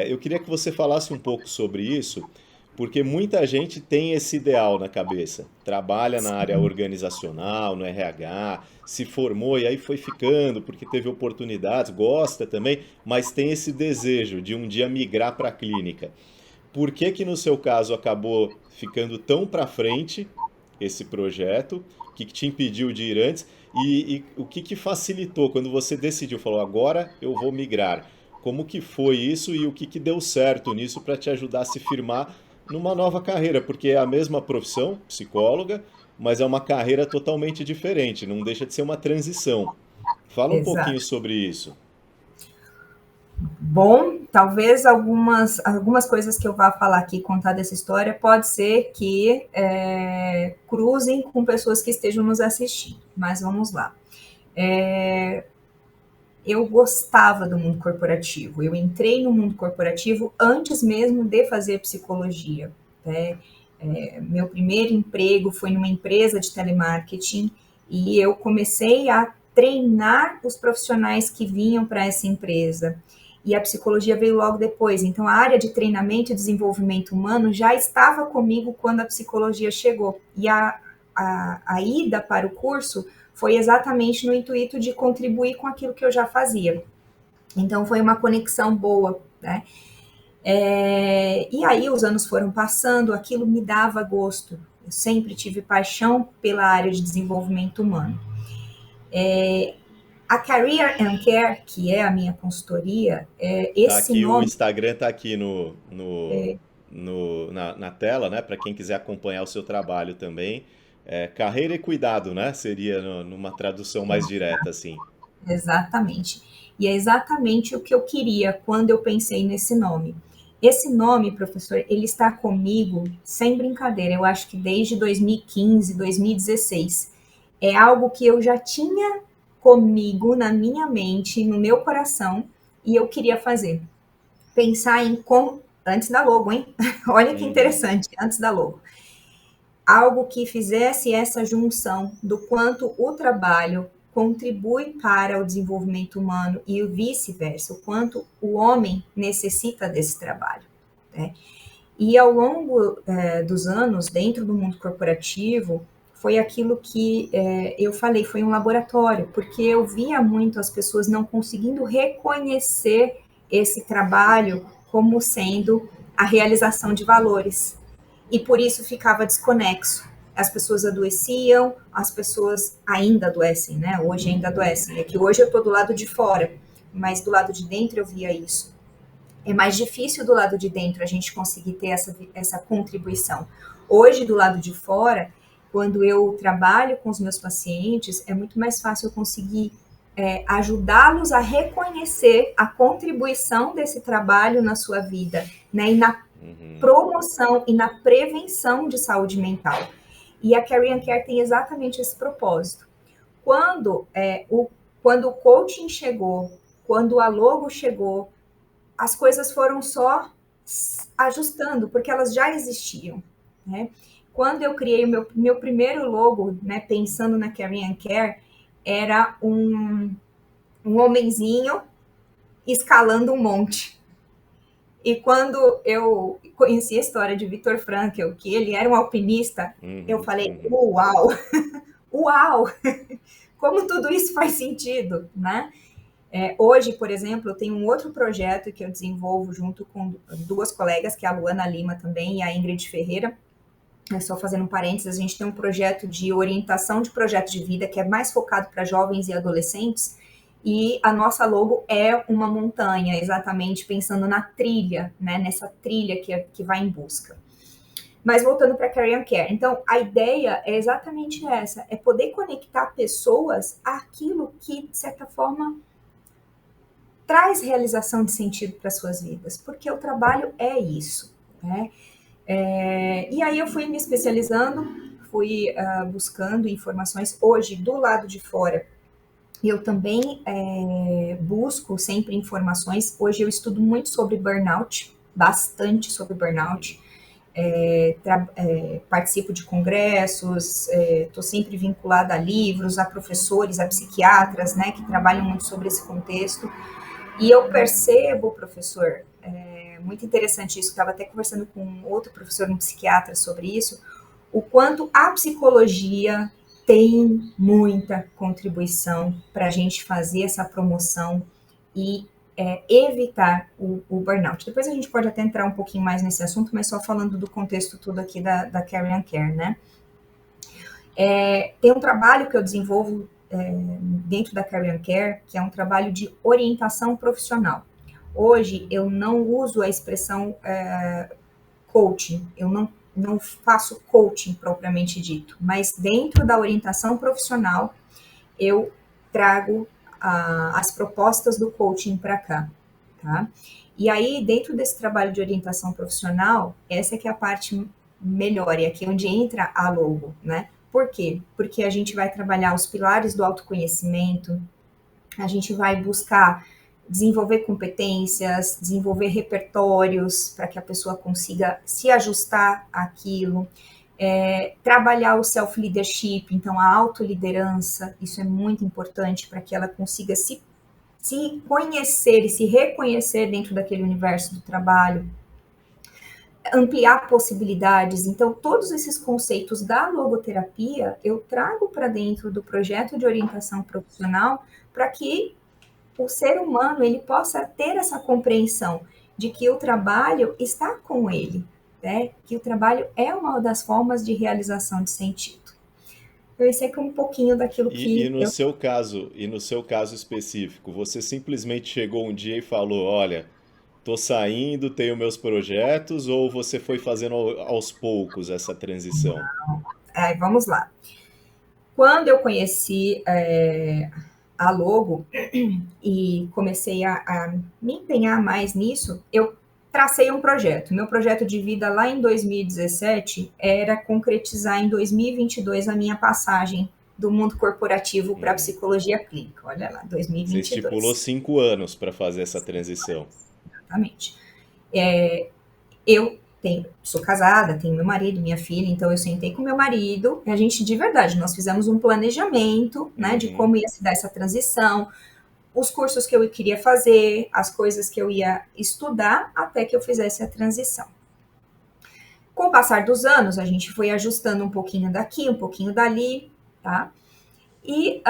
Eu queria que você falasse um pouco sobre isso, porque muita gente tem esse ideal na cabeça. Trabalha na área Sim, organizacional, no RH, se formou e aí foi ficando porque teve oportunidades, gosta também, mas tem esse desejo de um dia migrar para a clínica. Por que que no seu caso acabou ficando tão para frente esse projeto? O que que te impediu de ir antes? E o que que facilitou quando você decidiu, falou, agora eu vou migrar? Como que foi isso e o que que deu certo nisso para te ajudar a se firmar numa nova carreira? Porque é a mesma profissão, psicóloga, mas é uma carreira totalmente diferente, não deixa de ser uma transição. Fala um pouquinho exato. sobre isso. Bom, talvez algumas coisas que eu vá falar aqui, contar dessa história, pode ser que cruzem com pessoas que estejam nos assistindo, mas vamos lá. É, eu gostava do mundo corporativo, eu entrei no mundo corporativo antes mesmo de fazer psicologia, né? Meu primeiro emprego foi numa empresa de telemarketing e eu comecei a treinar os profissionais que vinham para essa empresa. E a psicologia veio logo depois. Então, a área de treinamento e desenvolvimento humano já estava comigo quando a psicologia chegou. E a ida para o curso foi exatamente no intuito de contribuir com aquilo que eu já fazia. Então, foi uma conexão boa, né? E aí os anos foram passando, aquilo me dava gosto. Eu sempre tive paixão pela área de desenvolvimento humano. A Career and Care, que é a minha consultoria, Tá esse aqui, o nome Instagram tá aqui na tela, né? Para quem quiser acompanhar o seu trabalho também. É, carreira e cuidado, né? Seria numa tradução mais direta, assim. exatamente. E é exatamente o que eu queria quando eu pensei nesse nome. Esse nome, professor, ele está comigo sem brincadeira. Eu acho que desde 2015, 2016. É algo que eu já tinha comigo na minha mente, no meu coração, e eu queria fazer. Pensar em como antes da logo, hein? Olha que Uhum. interessante, antes da logo. Algo que fizesse essa junção do quanto o trabalho contribui para o desenvolvimento humano e o vice-versa, o quanto o homem necessita desse trabalho. Né? E ao longo dos anos, dentro do mundo corporativo, foi aquilo que eu falei, foi um laboratório, porque eu via muito as pessoas não conseguindo reconhecer esse trabalho como sendo a realização de valores e por isso ficava desconexo. As pessoas adoeciam, as pessoas ainda adoecem, né? Hoje ainda adoecem. É que hoje eu estou do lado de fora, mas do lado de dentro eu via isso. É mais difícil do lado de dentro a gente conseguir ter essa contribuição. Hoje, do lado de fora, quando eu trabalho com os meus pacientes, é muito mais fácil eu conseguir ajudá-los a reconhecer a contribuição desse trabalho na sua vida, né? E na Uhum. promoção e na prevenção de saúde mental. E a Career Care tem exatamente esse propósito. Quando, quando o coaching chegou, quando a logo chegou, as coisas foram só ajustando, porque elas já existiam. Né? Quando eu criei o meu primeiro logo, né, pensando na Career Care, era um homenzinho escalando um monte. E quando eu conheci a história de Viktor Frankl, que ele era um alpinista, eu Uhum. falei, Uhum. uau, uau, como tudo isso faz sentido, né? Hoje, por exemplo, eu tenho um outro projeto que eu desenvolvo junto com duas colegas, que é a Luana Lima também e a Ingrid Ferreira. Só fazendo um parênteses, a gente tem um projeto de orientação de projeto de vida que é mais focado para jovens e adolescentes. E a nossa logo é uma montanha, exatamente pensando na trilha, né? Nessa trilha que vai em busca. Mas voltando para Career Care, então a ideia é exatamente essa: é poder conectar pessoas àquilo que, de certa forma, traz realização de sentido para suas vidas, porque o trabalho é isso, né? E aí eu fui me especializando, fui buscando informações. Hoje, do lado de fora, eu também busco sempre informações. Hoje eu estudo muito sobre burnout, bastante sobre burnout. Participo de congressos, estou sempre vinculada a livros, a professores, a psiquiatras, né, que trabalham muito sobre esse contexto. E eu percebo, professor, É muito interessante isso, estava até conversando com outro professor, um psiquiatra, sobre isso, o quanto a psicologia tem muita contribuição para a gente fazer essa promoção e evitar o burnout. Depois a gente pode até entrar um pouquinho mais nesse assunto, mas só falando do contexto todo aqui da Carry and Care, né? Tem um trabalho que eu desenvolvo dentro da Carry and Care, que é um trabalho de orientação profissional. Hoje, eu não uso a expressão coaching, eu não faço coaching propriamente dito, mas dentro da orientação profissional, eu trago as propostas do coaching para cá, tá? E aí, dentro desse trabalho de orientação profissional, essa é que é a parte melhor, e aqui é onde entra a logo, né? Por quê? Porque a gente vai trabalhar os pilares do autoconhecimento, a gente vai buscar desenvolver competências, desenvolver repertórios para que a pessoa consiga se ajustar àquilo, trabalhar o self-leadership, então a autoliderança, isso é muito importante para que ela consiga se conhecer e se reconhecer dentro daquele universo do trabalho, ampliar possibilidades. Então, todos esses conceitos da logoterapia eu trago para dentro do projeto de orientação profissional para que o ser humano ele possa ter essa compreensão de que o trabalho está com ele, né? Que o trabalho é uma das formas de realização de sentido. Eu sei que é um pouquinho daquilo E que no eu... seu caso, específico, você simplesmente chegou um dia e falou, olha, tô saindo, tenho meus projetos, ou você foi fazendo aos poucos essa transição? Vamos lá. Quando eu conheci a logo e comecei a me empenhar mais nisso, eu tracei um projeto. Meu projeto de vida lá em 2017 era concretizar em 2022 a minha passagem do mundo corporativo para a psicologia clínica. Olha lá, Você estipulou 2022. 5 anos para fazer essa transição. Exatamente. Eu sou casada, tenho meu marido, minha filha, então eu sentei com meu marido e a gente, de verdade, nós fizemos um planejamento, né, de Uhum. como ia se dar essa transição, os cursos que eu queria fazer, as coisas que eu ia estudar até que eu fizesse a transição. Com o passar dos anos, a gente foi ajustando um pouquinho daqui, um pouquinho dali, tá? E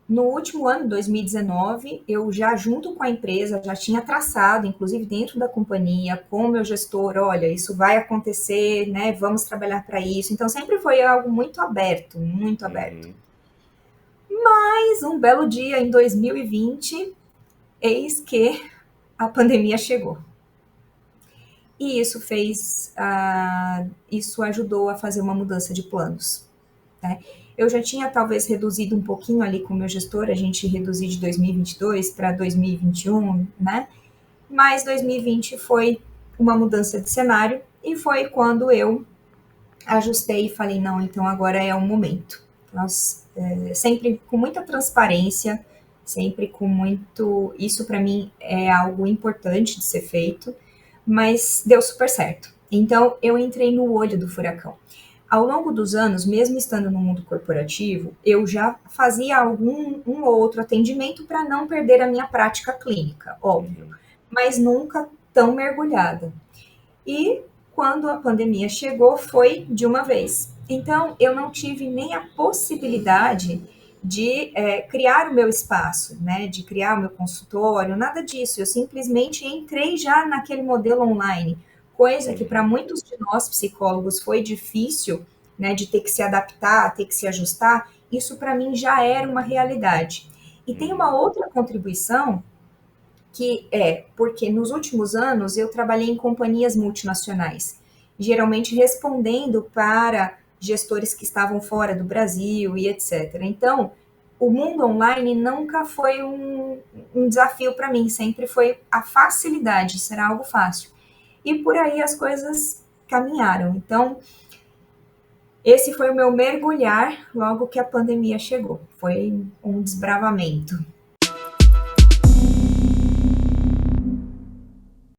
no último ano, 2019, eu já junto com a empresa, já tinha traçado, inclusive dentro da companhia, com o meu gestor, olha, isso vai acontecer, né? Vamos trabalhar para isso. Então sempre foi algo muito aberto, muito aberto. Uhum. Mas um belo dia em 2020, eis que a pandemia chegou. E isso ajudou a fazer uma mudança de planos, né? Eu já tinha talvez reduzido um pouquinho ali com o meu gestor, a gente reduziu de 2022 para 2021, né? Mas 2020 foi uma mudança de cenário e foi quando eu ajustei e falei, não, então agora é o momento. Nós sempre com muita transparência, sempre com muito... Isso para mim é algo importante de ser feito, mas deu super certo. Então eu entrei no olho do furacão. Ao longo dos anos, mesmo estando no mundo corporativo, eu já fazia um ou outro atendimento para não perder a minha prática clínica, óbvio, Uhum. mas nunca tão mergulhada. E quando a pandemia chegou, foi de uma vez. Então, eu não tive nem a possibilidade de criar o meu espaço, né, de criar o meu consultório, nada disso. Eu simplesmente entrei já naquele modelo online, coisa que para Uhum. muitos de nós psicólogos foi difícil, né, de ter que se adaptar, ter que se ajustar. Isso para mim já era uma realidade. E tem uma Uhum. outra contribuição que é porque nos últimos anos eu trabalhei em companhias multinacionais, geralmente respondendo para gestores que estavam fora do Brasil e etc. Então, o mundo online nunca foi um desafio para mim, sempre foi a facilidade, será algo fácil. E por aí as coisas caminharam. Então, esse foi o meu mergulhar logo que a pandemia chegou. Foi um desbravamento.